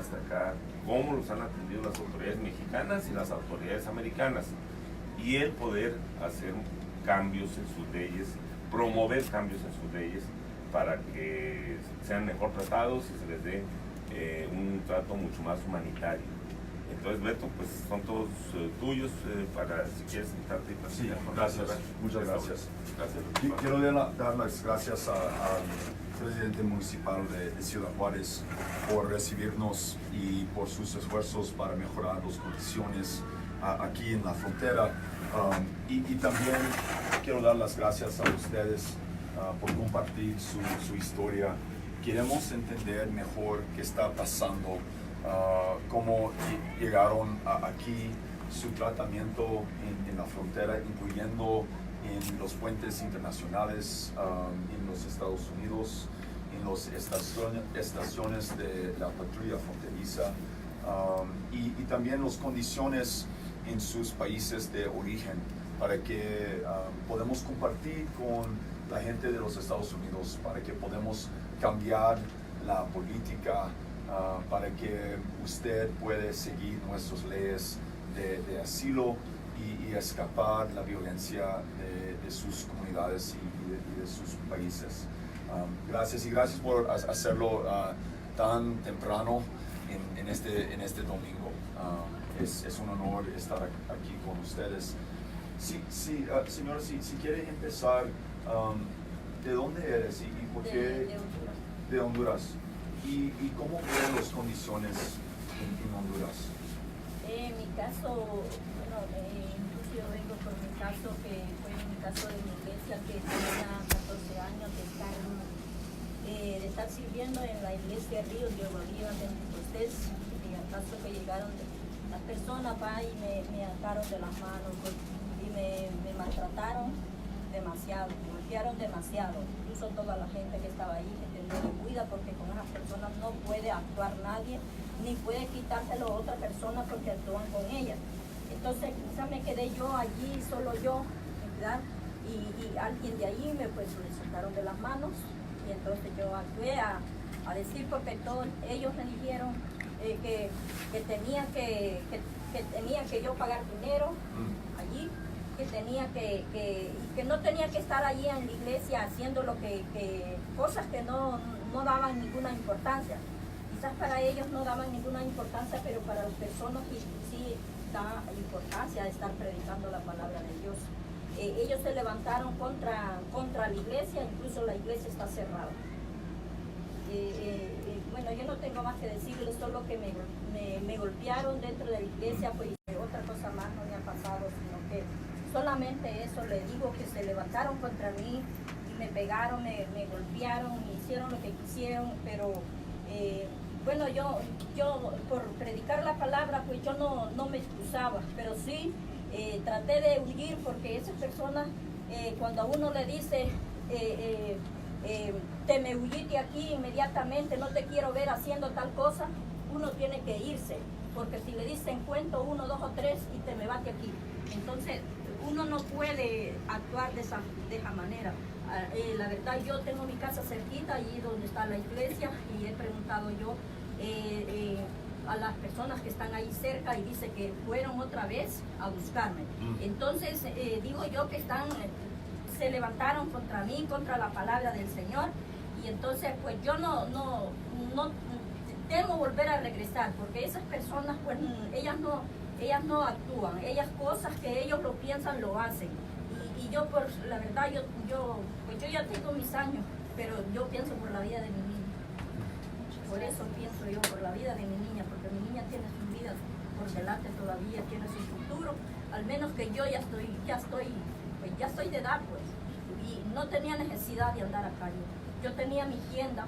destacar cómo los han atendido las autoridades mexicanas y las autoridades americanas, y el poder hacer cambios en sus leyes, promover cambios en sus leyes para que sean mejor tratados y se les dé un trato mucho más humanitario. Entonces, Beto, pues son todos tuyos para, si quieres, sentarte y platicar. Sí, gracias, muchas gracias. Gracias. Quiero dar las gracias al presidente municipal de Ciudad Juárez por recibirnos y por sus esfuerzos para mejorar las condiciones aquí en la frontera. Y también quiero dar las gracias a ustedes por compartir su historia. Queremos entender mejor qué está pasando, cómo llegaron aquí, su tratamiento en la frontera, incluyendo en los puentes internacionales en los Estados Unidos, en las estaciones de la patrulla fronteriza y también las condiciones en sus países de origen, para que podamos compartir con la gente de los Estados Unidos, para que podamos cambiar la política, para que usted pueda seguir nuestras leyes de asilo y escapar la violencia de sus comunidades y de sus países. Gracias y gracias por hacerlo tan temprano en este domingo. Es un honor estar aquí con ustedes. Señora, si quiere empezar, ¿de dónde eres y por qué? De Honduras. ¿Y cómo ven las condiciones en Honduras? En mi caso, bueno, incluso yo vengo por mi caso, que fue mi caso de mi iglesia, que tenía 14 años de estar sirviendo en la iglesia Ríos de Bolívar de Pentecostés, y al caso que llegaron las personas y me ataron de las manos y me maltrataron demasiado, me golpearon demasiado, incluso toda la gente que estaba ahí que tenía cuida, porque con esas personas no puede actuar nadie, ni puede quitárselo a otra persona porque actúan con ellas. Entonces quizás me quedé yo allí, solo yo, ¿verdad? Y alguien de ahí me soltaron de las manos, y entonces yo actué a decir, porque todos ellos me dijeron que tenía que yo pagar dinero allí, que no tenía que estar allí en la iglesia haciendo cosas que no daban ninguna importancia. Quizás para ellos no daban ninguna importancia, pero para las personas sí da importancia de estar predicando la palabra de Dios. Ellos se levantaron contra la iglesia, incluso la iglesia está cerrada. Bueno, yo no tengo más que decirles, solo que me golpearon dentro de la iglesia, pues otra cosa más no me ha pasado, sino que solamente eso. Le digo que se levantaron contra mí y me pegaron, me golpearon, me hicieron lo que quisieron, pero bueno, yo por predicar la palabra, pues yo no me excusaba, pero sí traté de huir, porque esas personas, cuando a uno le dice te me huyiste aquí inmediatamente, no te quiero ver haciendo tal cosa, uno tiene que irse, porque si le dicen cuento 1, 2 o 3 y te me bate aquí, entonces uno no puede actuar de esa manera. La verdad, yo tengo mi casa cerquita, allí donde está la iglesia, y he preguntado yo a las personas que están ahí cerca, y dice que fueron otra vez a buscarme. Entonces digo yo que se levantaron contra mí, contra la palabra del Señor, y entonces pues yo no temo volver a regresar, porque esas personas pues ellas no actúan, ellas cosas que ellos lo piensan lo hacen, y yo por la verdad yo ya tengo mis años, pero yo pienso por la vida de mi niña. Por eso pienso yo por la vida de mi niña, porque mi niña tiene su vida por delante todavía, tiene su futuro, al menos que yo ya estoy de edad, pues, y no tenía necesidad de andar acá. Yo tenía mi tienda,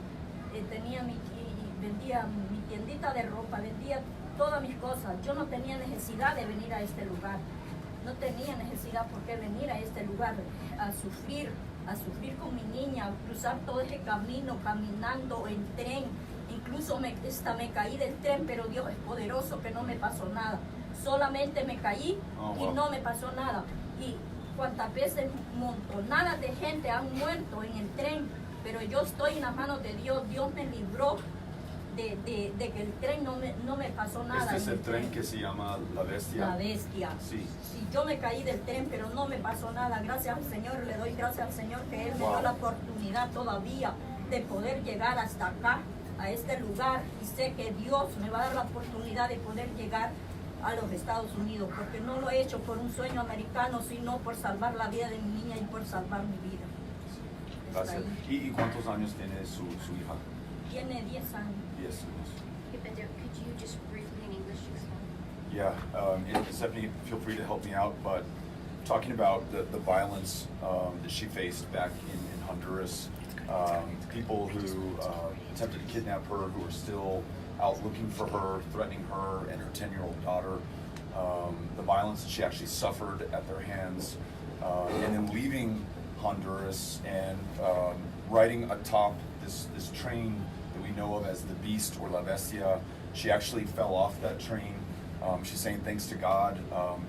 vendía mi tiendita de ropa, vendía todas mis cosas. Yo no tenía necesidad de venir a este lugar, no tenía necesidad por qué venir a este lugar a sufrir con mi niña, a cruzar todo ese camino, caminando en tren. Incluso me caí del tren, pero Dios es poderoso, que no me pasó nada. Solamente me caí y no me pasó nada. Y cuántas veces montonadas de gente han muerto en el tren, pero yo estoy en las manos de Dios. Dios me libró de que el tren no no me pasó nada. Este es en el tren que se llama La Bestia. La Bestia. Sí. Sí, yo me caí del tren, pero no me pasó nada. Gracias al Señor, le doy gracias al Señor que Él me dio la oportunidad todavía de poder llegar hasta acá, a este lugar. Y sé que Dios me va a dar la oportunidad de poder llegar a los Estados Unidos, porque no lo he hecho por un sueño americano, sino por salvar la vida de mi niña y por salvar mi vida. Gracias. ¿Y cuántos años tiene su hija? Tiene 10 años. 10 años. Hey, Beto, could you just briefly in English explain? Yeah, and Stephanie, feel free to help me out, but talking about the violence that she faced back in Honduras, people who attempted to kidnap her, who are still out looking for her, threatening her and her 10-year-old daughter, the violence that she actually suffered at their hands, and then leaving Honduras and riding atop this train that we know of as the Beast or La Bestia. She actually fell off that train. She's saying thanks to God,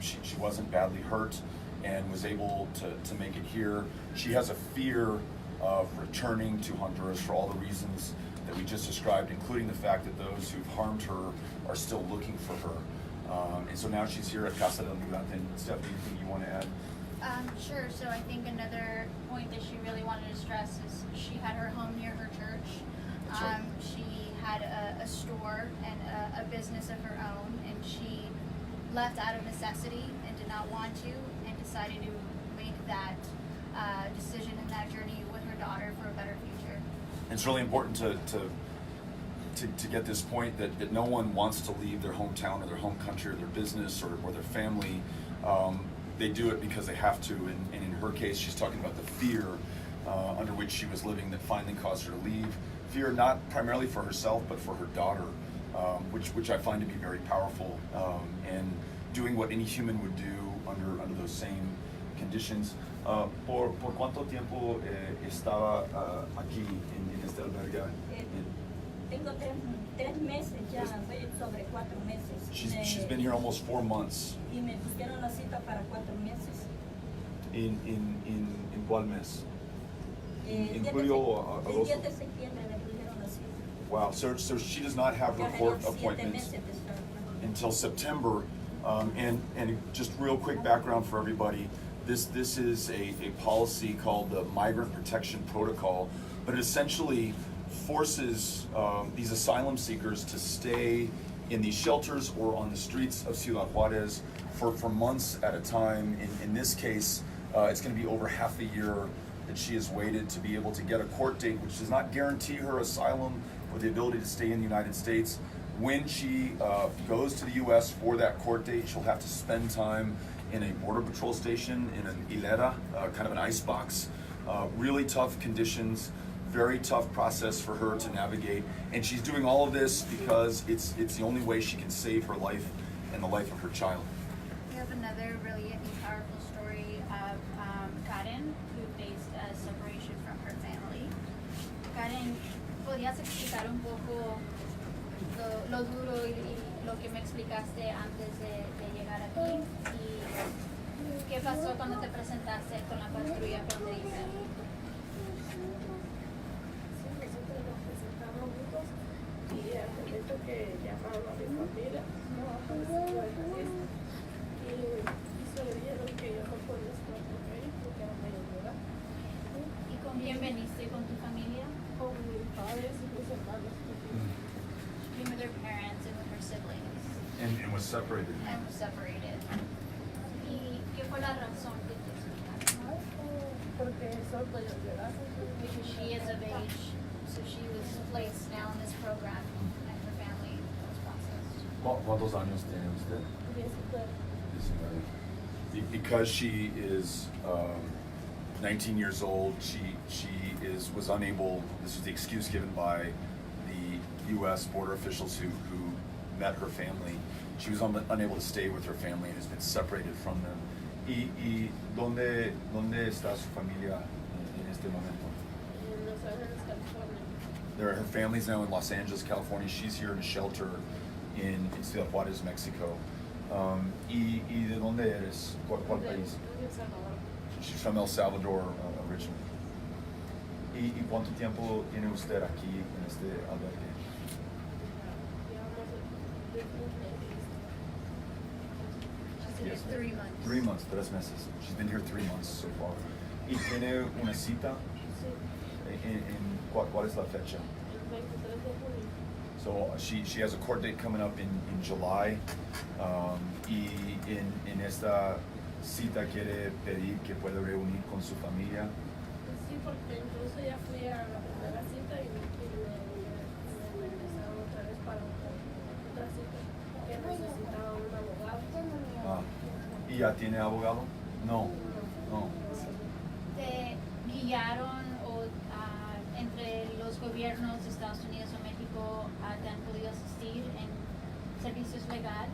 she wasn't badly hurt and was able to make it here. She has a fear of returning to Honduras for all the reasons that we just described, including the fact that those who've harmed her are still looking for her. And so now she's here at Casa del Migrante. Stephanie, anything you want to add? Sure. So I think another point that she really wanted to stress is she had her home near her church. That's right. She had a store and a business of her own, and she left out of necessity and did not want to, and decided to make that decision and that journey with her daughter for a better future. It's really important to get this point that no one wants to leave their hometown or their home country or their business or their family. They do it because they have to, and in her case, she's talking about the fear under which she was living that finally caused her to leave. Fear not primarily for herself, but for her daughter, which I find to be very powerful, and doing what any human would do under those same conditions. ¿Por cuánto tiempo estaba aquí en este albergue? Tengo tres meses ya, voy sobre 4 meses. She's been here almost 4 months. Y me pusieron la cita para 4 meses. ¿En cuál mes? El julio o agosto? 10 de septiembre me pusieron la cita. Wow, so she does not have her Ya court tenía 7 appointments meses de estar acá. until September. And just real quick background for everybody. This is a policy called the Migrant Protection Protocol, but it essentially forces these asylum seekers to stay in these shelters or on the streets of Ciudad Juarez for months at a time. In this case, it's going to be over half a year that she has waited to be able to get a court date, which does not guarantee her asylum or the ability to stay in the United States. When she goes to the U.S. for that court date, she'll have to spend time in a border patrol station, in an hilera, kind of an ice box. Really tough conditions, very tough process for her to navigate. And she's doing all of this because it's the only way she can save her life and the life of her child. We have another really powerful story of Karen, who faced a separation from her family. Karen, ¿podrías explicar un poco lo duro y lo que me explicaste antes de llegar aquí? ¿Y qué pasó cuando te presentaste con la patrulla fronteriza? Nosotros nos presentamos juntos y al momento que llamaron a mi familia, no apareció en la fiesta. Y se le dijeron que yo no podía estar con ellos porque era mayor de edad. ¿Y con quién veniste? ¿Con tu familia? Con mis padres y mis hermanos. She came with her parents and with her siblings And was separated. and was separated. ¿Y qué fue la razón que te explicaron? Porque son mayor de edad. Because she is of age, so she was placed now in this program and her family was processed. ¿Cuántos años tiene usted? 19. Because she is 19 years old, she was unable. This was the excuse given by the U.S. border officials who met her family. She was unable to stay with her family and has been separated from them. ¿Y dónde está su familia en este momento? En Los Ángeles, California. Her family's now in Los Angeles, California. She's here in a shelter in Ciudad Juarez, Mexico. ¿Y de dónde eres? ¿Cuál país? De El Salvador. She's from El Salvador originally. ¿Y cuánto tiempo tiene usted aquí en este albergue? Llevamos So it's 3 months. 3 months, 3 meses. She's been here 3 months so far. ¿Y tiene una cita? Sí, ¿Cuál es la fecha? el 23 de junio. So she has a court date coming up in July. Y en esta cita quiere pedir que pueda reunir con su familia. Sí, porque incluso ya fui a la primera cita y me regresaron otra vez para otra cita que necesitaba un abogado. ¿Y ya tiene abogado? No. ¿Te guiaron o entre los gobiernos de Estados Unidos o México te han podido asistir en servicios legales?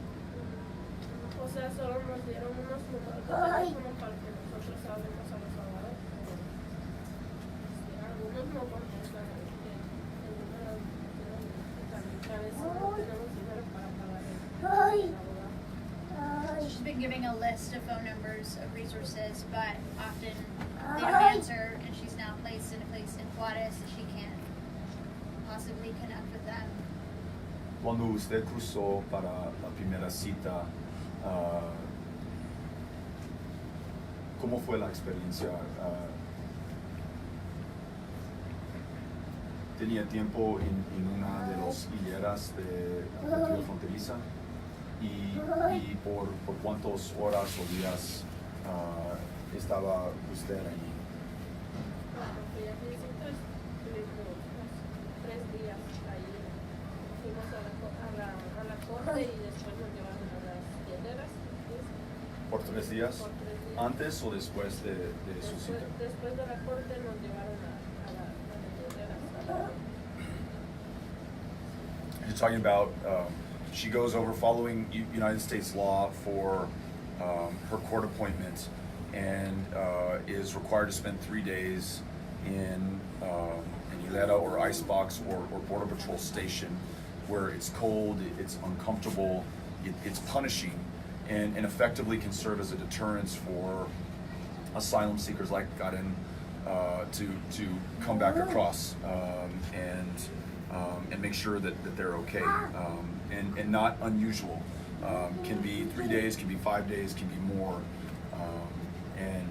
O sea, solo nos dieron unos números de teléfono para que nosotros hablemos a los abogados. Algunos no contestan el número y también a veces no tenemos dinero para pagar el abogado. She's been giving a list of phone numbers of resources, but often they don't answer, and she's now placed in a place in Juarez that she can't possibly connect with them. Cuando usted cruzó para la primera cita, ¿cómo fue la experiencia? ¿Tenía tiempo en una de las hileras de la frontera fronteriza? ¿Y por cuántas horas o días estaba usted allí? Cuando fui a visitar, estuvimos 3 días ahí. Fuimos a la corte y después nos llevaron a las hieleras. ¿Por 3 días? Por 3 días. ¿Antes o después de su cita? Después de la corte nos llevaron a las hieleras. You're talking about she goes over following United States law for her court appointment and is required to spend 3 days in an hilera or icebox or border patrol station where it's cold, it's uncomfortable, it's punishing, and effectively can serve as a deterrence for asylum seekers like Karen to come back across and make sure that they're okay, and not unusual. Can be 3 days, can be 5 days, can be more, and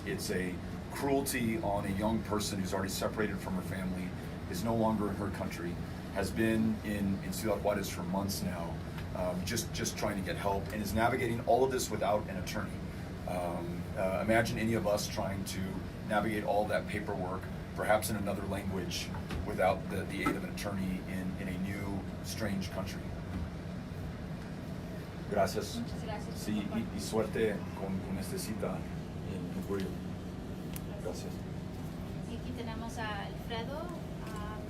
it's a cruelty on a young person who's already separated from her family, is no longer in her country, has been in Ciudad Juarez for months now, just trying to get help, and is navigating all of this without an attorney. Imagine any of us trying to navigate all that paperwork, perhaps in another language, without the aid of an attorney in a new, strange country. Gracias. Muchas gracias. Sí, y suerte con esta cita en julio. Gracias. Y aquí tenemos a Alfredo.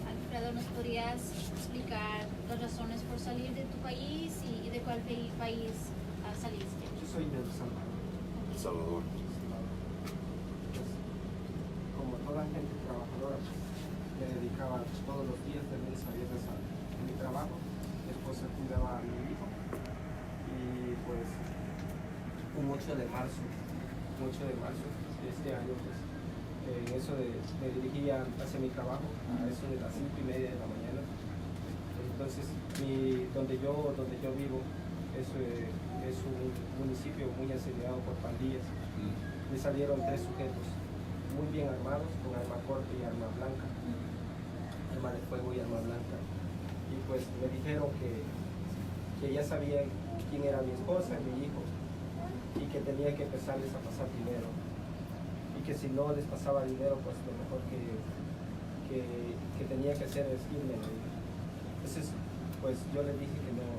Alfredo, ¿nos podrías explicar las razones por salir de tu país y de cuál país saliste? Yo soy de El Salvador. El Salvador. Como toda gente trabajadora, me dedicaba todos los días de lunes a viernes a mi trabajo. Mi esposa cuidaba a mi hijo. Y pues, un 8 de marzo de este año, pues, en eso me dirigía hacia mi trabajo, a eso de las 5:30 de la mañana. Entonces, donde yo vivo es un municipio muy asediado por pandillas. Me salieron 3 sujetos muy bien armados, con arma corta y arma blanca, arma de fuego y arma blanca. Y pues me dijeron que ya sabían quién era mi esposa y mi hijo, y que tenía que empezarles a pasar dinero, y que si no les pasaba dinero, pues lo mejor que tenía que hacer es irme. Entonces, pues yo les dije que no,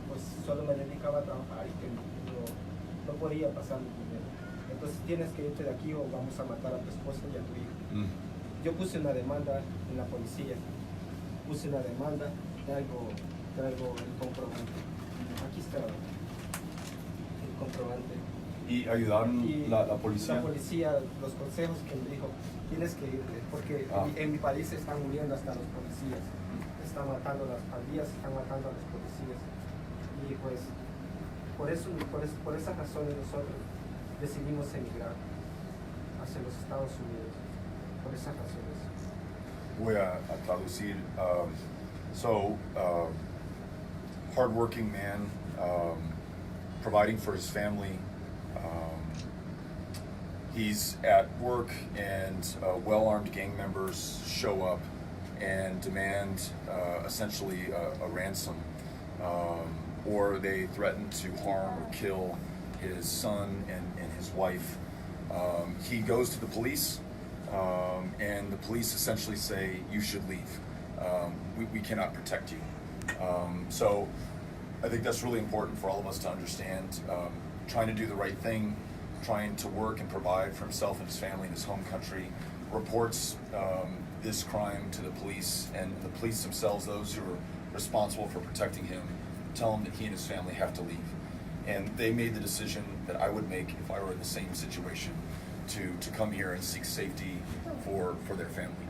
pues solo me dedicaba a trabajar y que no podía pasar mi dinero. Entonces, tienes que irte de aquí o vamos a matar a tu esposa y a tu hijo. Yo puse una demanda en la policía, traigo el comprobante. Aquí está el comprobante. ¿Y ayudaron Y la policía? La policía, los consejos que me dijo, tienes que irte, porque en mi país se están muriendo hasta los policías. Están matando a las pandillas, están matando a los policías. Y pues, por esas razones nosotros decidimos emigrar hacia los Estados Unidos. Por esas razones. Voy a traducir. hardworking man, providing for his family. He's at work and well-armed gang members show up and demand essentially a ransom, or they threaten to harm or kill his son and his wife. He goes to the police, and the police essentially say, you should leave. We cannot protect you. So I think that's really important for all of us to understand. Trying to do the right thing, trying to work and provide for himself and his family in his home country, reports this crime to the police, and the police themselves, those who are responsible for protecting him, tell him that he and his family have to leave. And they made the decision that I would make if I were in the same situation, to come here and seek safety for their family.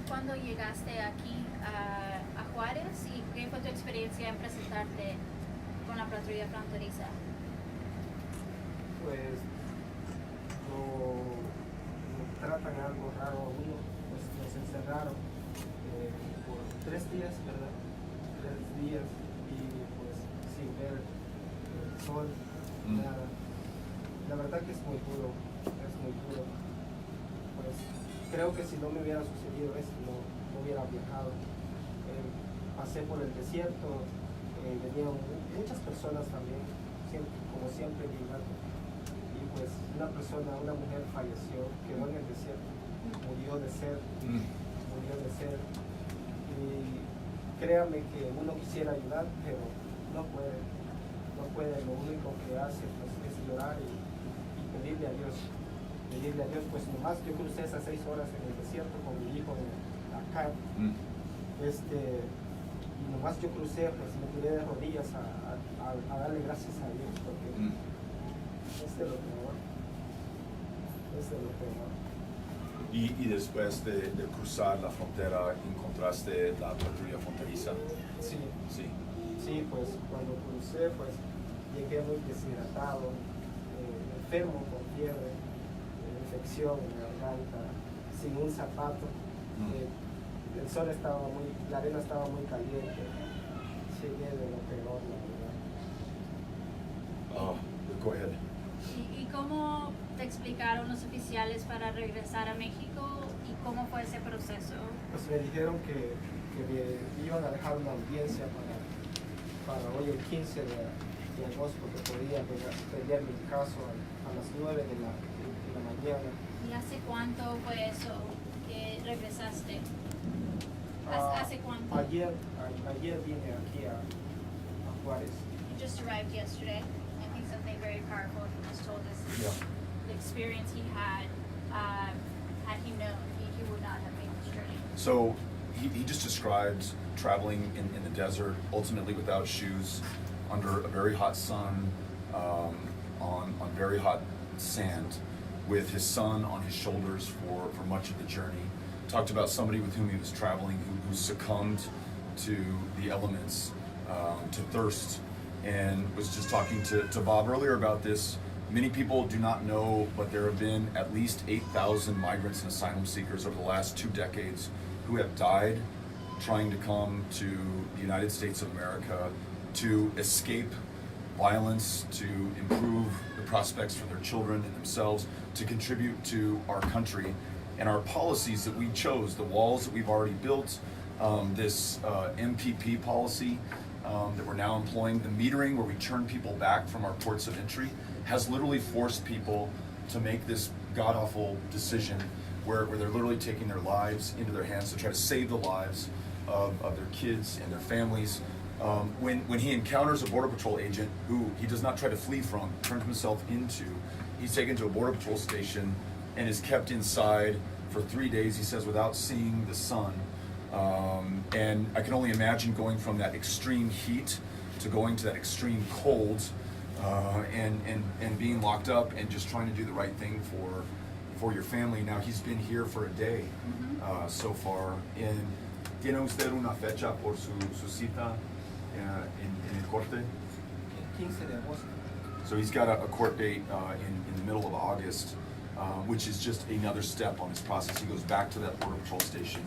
¿Cuándo llegaste aquí a Juárez y qué fue tu experiencia en presentarte con la patrulla fronteriza? Pues lo tratan algo raro a uno, pues nos encerraron por 3 días, ¿verdad? 3 días y pues sin ver el sol, nada. La verdad que es muy duro, pues creo que si no me hubiera sucedido esto no hubiera viajado. Pasé por el desierto, venían muchas personas también, como siempre migrando. Y pues una mujer falleció, quedó en el desierto, murió de sed. Y créame que uno quisiera ayudar, pero no puede. Lo único que hace pues, es llorar y pedirle a Dios, pues nomás yo crucé esas 6 horas en el desierto con mi hijo acá, y nomás yo crucé, pues me tiré de rodillas a darle gracias a Dios, porque es de lo peor. Y después de cruzar la frontera, ¿encontraste la patrulla fronteriza? Sí, pues cuando crucé, pues llegué muy deshidratado, enfermo con fiebre, infección en la garganta, sin un zapato. El sol la arena estaba muy caliente. Llegué de lo peor, la verdad. Go ahead. ¿Y cómo te explicaron los oficiales para regresar a México y cómo fue ese proceso? Pues me dijeron que me iban a dejar una audiencia para hoy el 15 de agosto, que podía pelear mi caso a las 9 de la mañana. ¿Y hace cuánto fue eso que regresaste? ¿Hace cuánto? Ayer vine aquí a Juárez. He just arrived yesterday. I think something very powerful he just told us. The experience he had, had he known, he would not have made this journey. So he just described traveling in the desert, ultimately without shoes, under a very hot sun, on very hot sand, with his son on his shoulders for much of the journey. Talked about somebody with whom he was traveling who succumbed to the elements, to thirst, and was just talking to Bob earlier about this. Many people do not know, but there have been at least 8,000 migrants and asylum seekers over the last 2 decades who have died trying to come to the United States of America to escape violence, to improve the prospects for their children and themselves, to contribute to our country and our policies that we chose, the walls that we've already built, this MPP policy that we're now employing, the metering where we turn people back from our ports of entry, has literally forced people to make this god-awful decision where they're literally taking their lives into their hands to try to save the lives of their kids and their families. When he encounters a Border Patrol agent who he does not try to flee from, turns himself into, he's taken to a Border Patrol station and is kept inside for 3 days, he says, without seeing the sun. And I can only imagine going from that extreme heat to going to that extreme cold, and being locked up and just trying to do the right thing for your family. Now he's been here for a day so far. And ¿tiene usted una fecha por su cita en el corte? El 15 de agosto. So he's got a court date in the middle of August, which is just another step on his process. He goes back to that Border Patrol station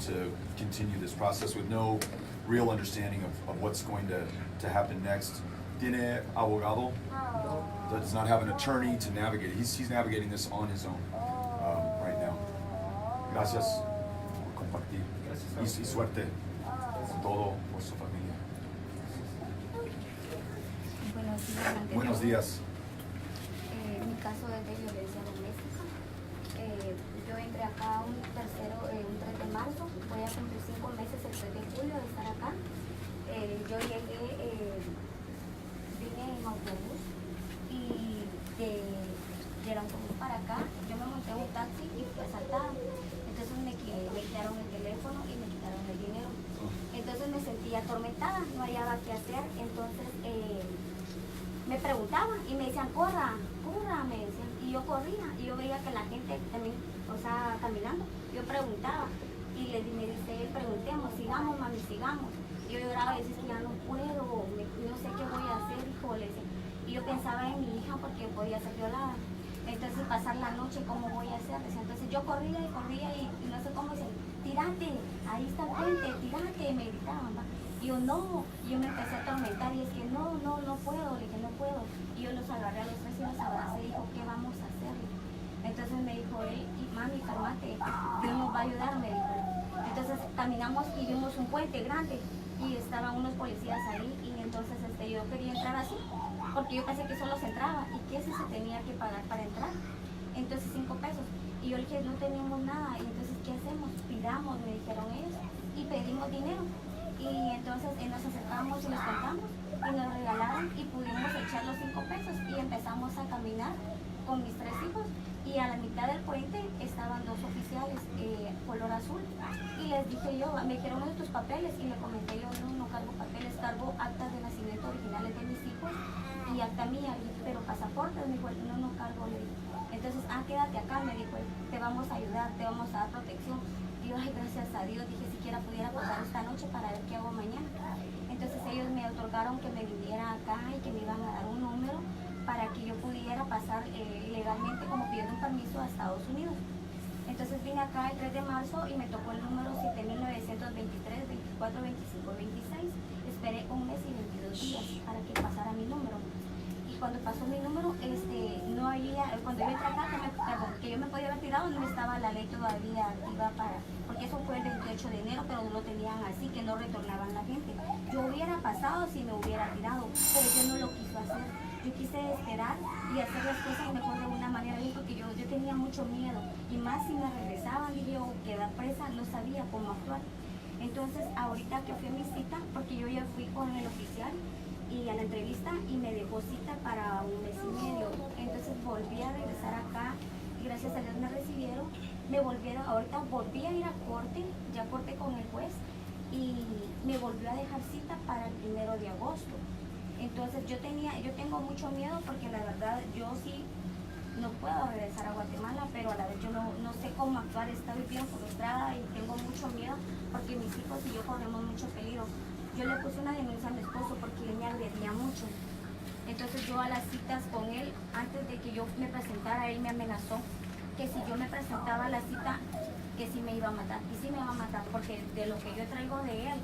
to continue this process with no real understanding of what's going to happen next. Tiene abogado, does not have an attorney to navigate. He's navigating this on his own right now. Gracias por compartir. Y suerte con todo por su familia. Buenos días. Mi caso es de violencia doméstica. Yo entré acá un 3 de marzo, voy a cumplir 5 meses el 3 de julio de estar acá. Yo llegué, vine en autobús y del autobús para acá, yo me monté en un taxi y fui asaltada. Entonces me quitaron el teléfono y me quitaron el dinero. Entonces me sentía atormentada, no hallaba qué hacer. Entonces me preguntaban y me decían, corra, me decían. Y yo corría y yo veía que la gente también, o sea, caminando. Yo preguntaba y me dice él, preguntemos, sigamos, mami, sigamos. Y yo lloraba y decía, es que ya no puedo, no sé qué voy a hacer, hijo, le decía. Y yo pensaba en mi hija porque podía ser violada. Entonces pasar la noche, ¿cómo voy a hacer? Entonces yo corría y no sé cómo decían, tírate, ahí está el puente, tírate, me gritaban, ¿va? Y yo no, y yo me empecé a atormentar y es que no puedo, le dije no puedo. Y yo los agarré a los tres y los abracé y dijo, ¿qué vamos a hacer? Entonces me dijo él, mami, cálmate, Dios nos va a ayudar, me dijo. Entonces caminamos y vimos un puente grande y estaban unos policías ahí y entonces yo quería entrar así, porque yo pensé que solo se entraba y que ese se tenía que pagar para entrar. Entonces 5 pesos. Y yo le dije, no tenemos nada, y entonces ¿qué hacemos? Pidamos, me dijeron ellos, y pedimos dinero. Y entonces nos acercamos y les contamos y nos regalaron y pudimos echar los 5 pesos y empezamos a caminar con mis 3 hijos y a la mitad del puente estaban 2 oficiales color azul y les dije yo, me dijeron de tus papeles y le comenté yo, no cargo papeles, cargo actas de nacimiento originales de mis hijos y acta mía, pero pasaportes, me dijo, no cargo, le dije. Entonces, quédate acá, me dijo, te vamos a ayudar, te vamos a dar protección. Y yo, ay, gracias a Dios, dije, siquiera pudiera pasar esta noche para ver qué hago mañana. Entonces ellos me otorgaron que me viniera acá y que me iban a dar un número para que yo pudiera pasar legalmente como pidiendo un permiso a Estados Unidos. Entonces vine acá el 3 de marzo y me tocó el número 7923 24 25 26. Esperé 1 mes y 22 días para que pasara mi número. Y cuando pasó mi número, no había, cuando yo entré acá, que yo me podía haber tirado, no estaba la ley todavía activa porque eso fue el 28 de enero, pero no lo tenían así, que no retornaban la gente. Yo hubiera pasado si me hubiera tirado, pero yo no lo quise hacer. Yo quise esperar y hacer las cosas mejor de una manera, porque yo tenía mucho miedo, y más si me regresaban y yo quedar presa, no sabía cómo actuar. Entonces, ahorita que fui a mi cita, porque yo ya fui con el oficial, y a la entrevista y me dejó cita para 1 mes y medio. Entonces volví a regresar acá y gracias a Dios me recibieron. Ahorita volví a ir a corte, ya corté con el juez y me volvió a dejar cita para el 1 de agosto. Entonces yo tengo mucho miedo porque la verdad yo sí no puedo regresar a Guatemala, pero a la vez yo no sé cómo actuar, estoy bien frustrada y tengo mucho miedo porque mis hijos y yo corremos mucho peligro. Yo le puse una denuncia a mi esposo porque él me agredía mucho. Entonces yo a las citas con él, antes de que yo me presentara, él me amenazó que si yo me presentaba a la cita, que sí me iba a matar. Y sí me va a matar porque de lo que yo traigo de él.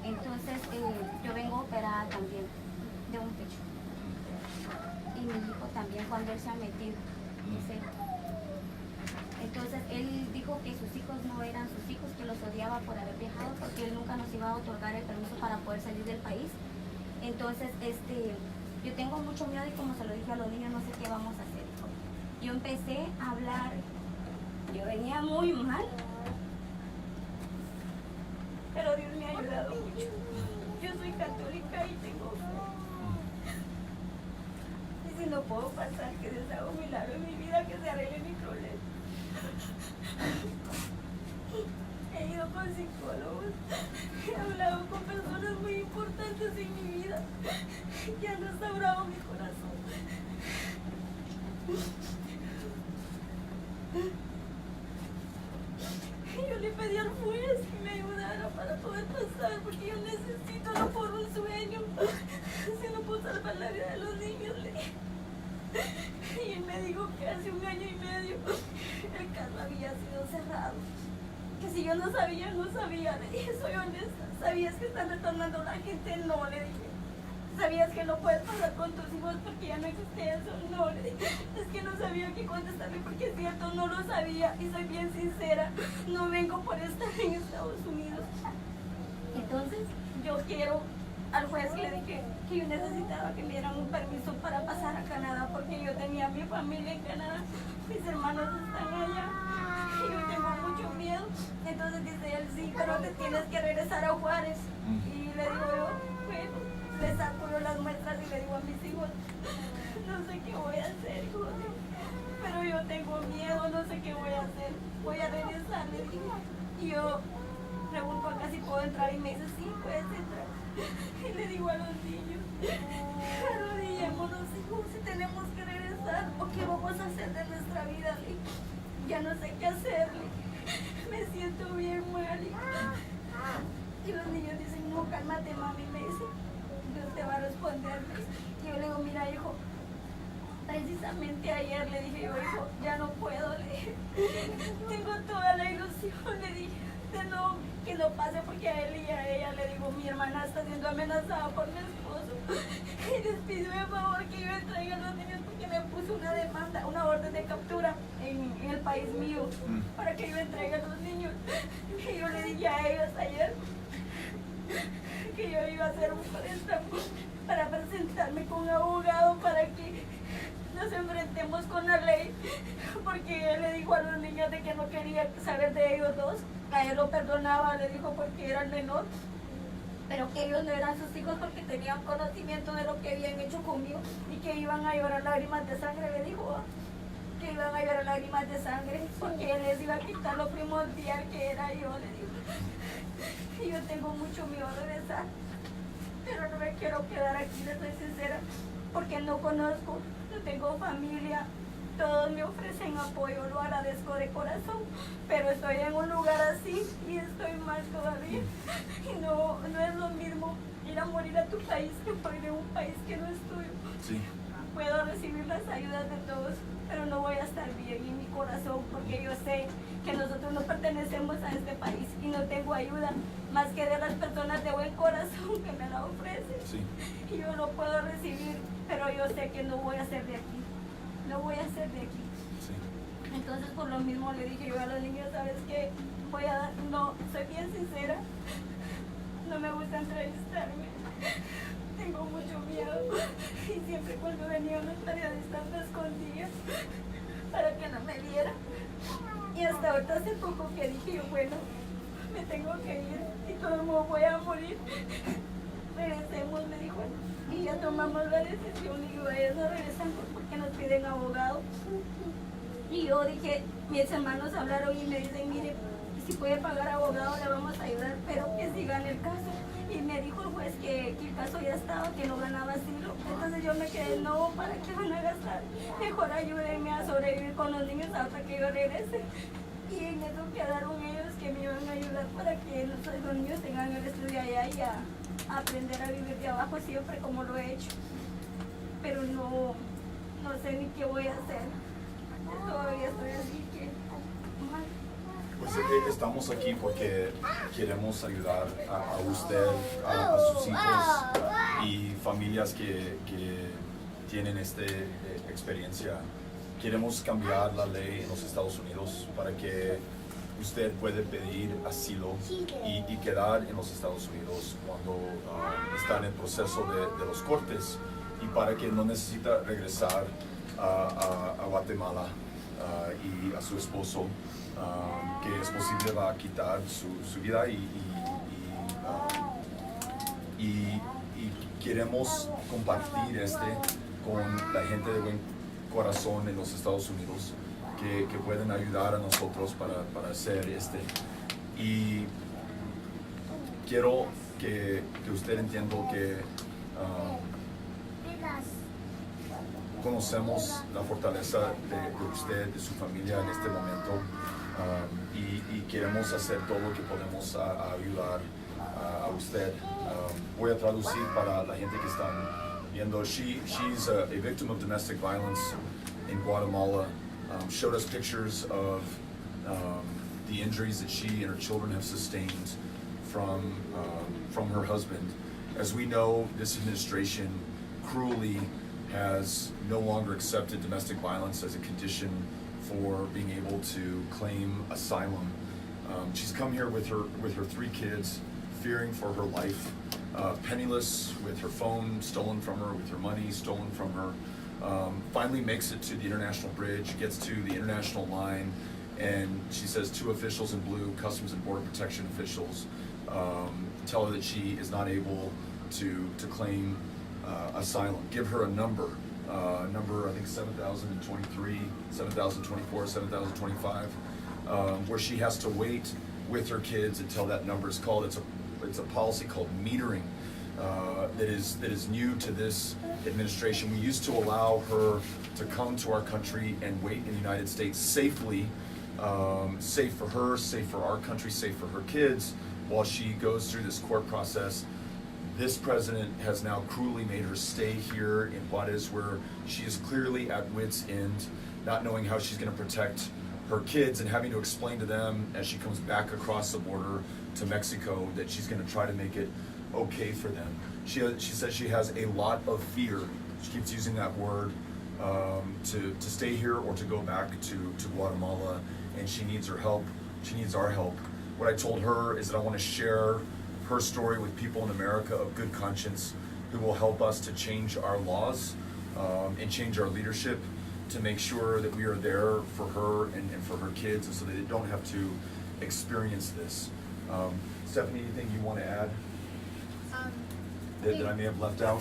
Entonces yo vengo operada también de un pecho. Y mi hijo también cuando él se ha metido. Entonces él dijo que sus hijos no eran sus hijos, que los odiaba por haber viajado, porque él nunca nos iba a otorgar el permiso para poder salir del país. Entonces yo tengo mucho miedo y como se lo dije a los niños, no sé qué vamos a hacer. Yo empecé a hablar, yo venía muy mal, pero Dios me ha ayudado mucho. Yo soy católica y tengo fe. Y si no puedo pasar, que Dios haga un milagro en mi vida, que se arregle mi problema. He ido con psicólogos, he hablado con personas muy importantes en mi vida que han restaurado mi corazón. Yo le pedí al juez que me ayudara para poder pasar porque yo necesito, no por un sueño, sino por salvar la vida de los niños. Y él me dijo que hace 1 año y medio el caso había sido cerrado. Que si yo no sabía, no sabía. Le dije, soy honesta. ¿Sabías que están retornando la gente? No, le dije. ¿Sabías que no puedes pasar con tus hijos porque ya no existe eso? No, le dije. Es que no sabía qué contestarle porque es cierto, no lo sabía. Y soy bien sincera. No vengo por estar en Estados Unidos. Entonces, yo quiero al juez le dije que yo necesitaba que me dieran un permiso para pasar a Canadá porque yo tenía mi familia en Canadá, mis hermanos están allá y yo tengo mucho miedo. Entonces dice él, sí, pero te tienes que regresar a Juárez. Y le digo yo, bueno, le saco yo las muestras y le digo a mis hijos, no sé qué voy a hacer, hijo, pero yo tengo miedo, no sé qué voy a hacer, voy a regresar, le digo. Y yo pregunto acá si puedo entrar y me dice, sí, puedes entrar. Y le digo a los niños, arrodillémonos, hijos, si tenemos que regresar, o qué vamos a hacer de nuestra vida, le digo. Ya no sé qué hacerle, me siento bien mal. Y los niños dicen, no, cálmate, mami, me dice, Dios te va a responder. Y yo le digo, mira, hijo, precisamente ayer le dije yo, hijo, ya no puedo, le dije, tengo toda la ilusión, le dije, de no, que no pase porque a él y a ella le digo, mi hermana está siendo amenazada por mi esposo y les pido de favor que yo entregue a los niños porque me puso una demanda, una orden de captura en el país mío para que yo entregue a los niños. Y yo le dije a ellos ayer que yo iba a hacer un préstamo para presentarme con un abogado para que nos enfrentemos con la ley, porque él le dijo a los niños de que no quería saber de ellos dos, a él lo perdonaba, le dijo porque era el menor, pero que ellos no eran sus hijos porque tenían conocimiento de lo que habían hecho conmigo y que iban a llorar lágrimas de sangre, le dijo, que iban a llorar lágrimas de sangre porque él les iba a quitar lo primordial que era yo, le digo. Y yo tengo mucho miedo de besar, pero no me quiero quedar aquí, le soy sincera, porque no conozco, no tengo familia, todos me ofrecen apoyo, lo agradezco de corazón, pero estoy en un lugar así y estoy mal todavía. Y no es lo mismo ir a morir a tu país que morir en un país que no es tuyo. Sí. Puedo recibir las ayudas de todos, pero no voy a estar bien en mi corazón porque yo sé que nosotros no pertenecemos a este país y no tengo ayuda más que de las personas de buen corazón que me la ofrecen. Sí. Y yo lo puedo recibir, pero yo sé que no voy a ser de aquí. No voy a ser de aquí. Sí. Entonces por lo mismo le dije yo a los niños, ¿sabes qué? No, soy bien sincera. No me gusta entrevistarme. Tengo mucho miedo. Y siempre cuando venían los periodistas me escondía para que no me vieran. Y hasta ahorita hace poco que dije yo, bueno, me tengo que ir y todo el mundo voy a morir. Regresemos, me dijo. Y ya tomamos la decisión y yo a ellos no regresan porque nos piden abogado. Y yo dije, mis hermanos hablaron y me dicen, mire, si puede pagar abogado le vamos a ayudar, pero que si gane el caso. Y me dijo el juez que el caso ya estaba, que no ganaba asilo. Entonces yo me quedé, no, ¿para qué van a gastar? Mejor ayúdenme a sobrevivir con los niños hasta que yo regrese. Y en eso quedaron ellos que me iban a ayudar para que los niños tengan el estudio allá y a aprender a vivir de abajo siempre como lo he hecho. Pero no sé ni qué voy a hacer. Todavía estoy así que mal. Pues estamos aquí porque queremos ayudar a usted, a sus hijos y familias que tienen esta experiencia. Queremos cambiar la ley en los Estados Unidos para que usted pueda pedir asilo y quedar en los Estados Unidos cuando está en el proceso de los cortes y para que no necesita regresar a Guatemala y a su esposo, que es posible va a quitar su vida y queremos compartir con la gente de buen corazón en los Estados Unidos que pueden ayudar a nosotros para hacer y quiero que usted entienda que conocemos la fortaleza de usted, de su familia en este momento y queremos hacer todo lo que podemos a ayudar a usted. Voy a traducir para la gente que están viendo. She's a victim of domestic violence in Guatemala. Showed us pictures of the injuries that she and her children have sustained from her husband. As we know, this administration cruelly has no longer accepted domestic violence as a condition for being able to claim asylum. She's come here with her 3 kids, fearing for her life, penniless, with her phone stolen from her, with her money stolen from her. Finally makes it to the international bridge, gets to the international line, and she says 2 officials in blue, Customs and Border Protection officials, tell her that she is not able to claim asylum. Give her a number I think 7,023, 7,024, 7,025, where she has to wait with her kids until that number is called. It's a policy called metering that is new to this administration. We used to allow her to come to our country and wait in the United States safely, safe for her, safe for our country, safe for her kids, while she goes through this court process. This president has now cruelly made her stay here in Juarez, where she is clearly at wit's end, not knowing how she's going to protect her kids, and having to explain to them as she comes back across the border to Mexico that she's going to try to make it okay for them. She says she has a lot of fear. She keeps using that word, to stay here or to go back to Guatemala, and she needs our help. She needs our help. What I told her is that I want to share her story with people in America of good conscience who will help us to change our laws and change our leadership to make sure that we are there for her and for her kids, and so that they don't have to experience this. Stephanie, anything you want to add that I may have left out?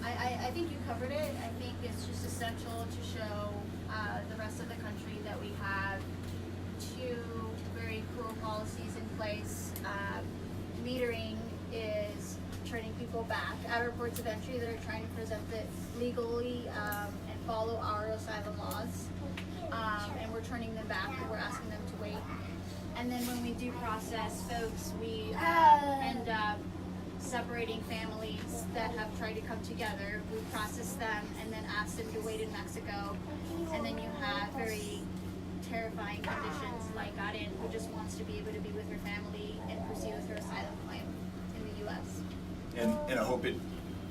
I think you covered it. I think it's just essential to show the rest of the country that we have 2 very cruel policies in place. Metering is turning people back at our ports of entry that are trying to present it legally and follow our asylum laws, and we're turning them back, and we're asking them to wait. And then when we do process folks, we end up separating families that have tried to come together. We process them and then ask them to wait in Mexico, and then you have very terrifying conditions like Karen, who just wants to be able to be with her family and pursue her asylum claim in the U.S. And I hope it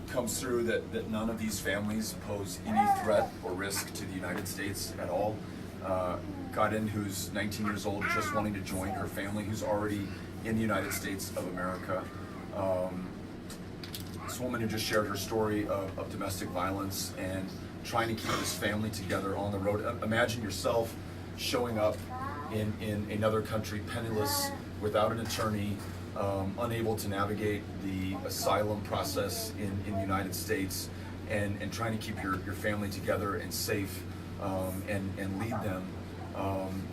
comes through that none of these families pose any threat or risk to the United States at all. Karen, who's 19 years old, just wanting to join her family, who's already in the United States of America. This woman who just shared her story of domestic violence and trying to keep this family together on the road. Imagine yourself showing up in another country, penniless, without an attorney, unable to navigate the asylum process in the United States, and trying to keep your family together and safe, and lead them.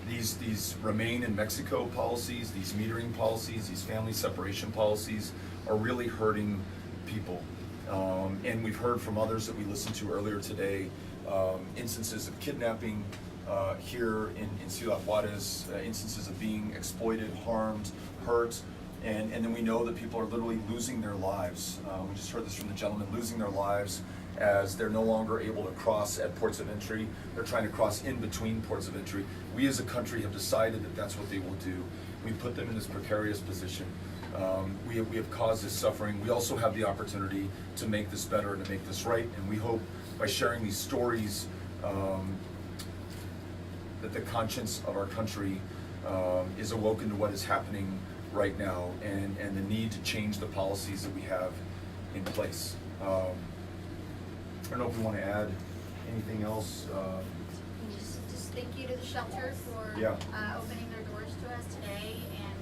These remain in Mexico policies, these metering policies, these family separation policies are really hurting people. And we've heard from others that we listened to earlier today, instances of kidnapping here in Ciudad Juarez, instances of being exploited, harmed, hurt, and then we know that people are literally losing their lives. We just heard this from the gentleman, losing their lives as they're no longer able to cross at ports of entry. They're trying to cross in between ports of entry. We as a country have decided that that's what they will do. We put them in this precarious position. We have caused this suffering. We also have the opportunity to make this better and to make this right, and we hope by sharing these stories that the conscience of our country is awoken to what is happening right now, and the need to change the policies that we have in place. I don't know if we want to add anything else. Just thank you to the shelter for opening their doors to us today and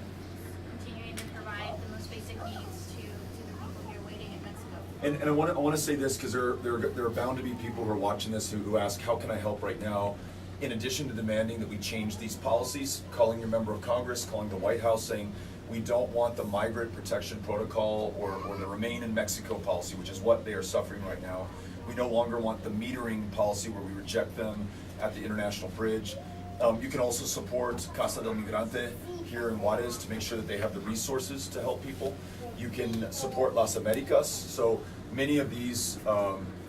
continuing to provide the most basic needs to the people here waiting in Mexico. And I want to say this because there are bound to be people who are watching this who ask, how can I help right now? In addition to demanding that we change these policies, calling your member of Congress, calling the White House, saying we don't want the migrant protection protocol or the remain in Mexico policy, which is what they are suffering right now. We no longer want the metering policy where we reject them at the international bridge. You can also support Casa del Migrante here in Juarez to make sure that they have the resources to help people. You can support Las Americas. So many of these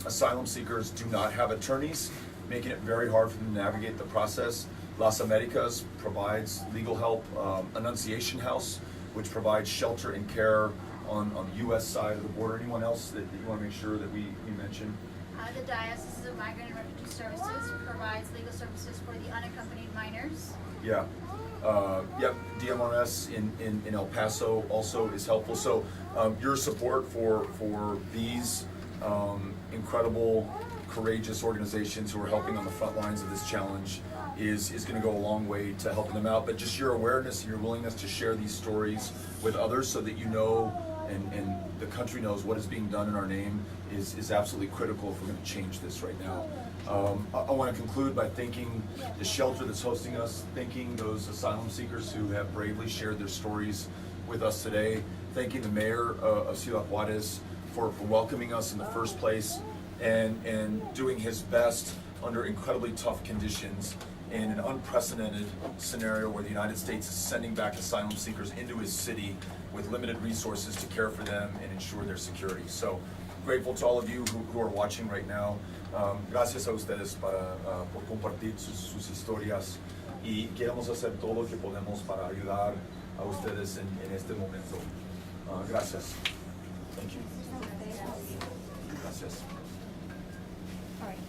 asylum seekers do not have attorneys, making it very hard for them to navigate the process. Las Americas provides legal help. Annunciation House, which provides shelter and care on the U.S. side of the border. Anyone else that you want to make sure that we mention? The Diocese of Migrant and Refugee Services provides legal services for the unaccompanied minors. Yeah. Yep, DMRS in El Paso also is helpful. So your support for these incredible, courageous organizations who are helping on the front lines of this challenge is going to go a long way to helping them out. But just your awareness and your willingness to share these stories with others so that you know and the country knows what is being done in our name is absolutely critical if we're going to change this right now. I want to conclude by thanking the shelter that's hosting us, thanking those asylum seekers who have bravely shared their stories with us today, thanking the mayor of Ciudad Juarez for welcoming us in the first place and doing his best under incredibly tough conditions in an unprecedented scenario where the United States is sending back asylum seekers into his city with limited resources to care for them and ensure their security. So grateful to all of you who are watching right now. Gracias a ustedes por compartir sus historias y queremos hacer todo lo que podemos para ayudar a ustedes en este momento. Gracias. Thank you. Gracias. All right.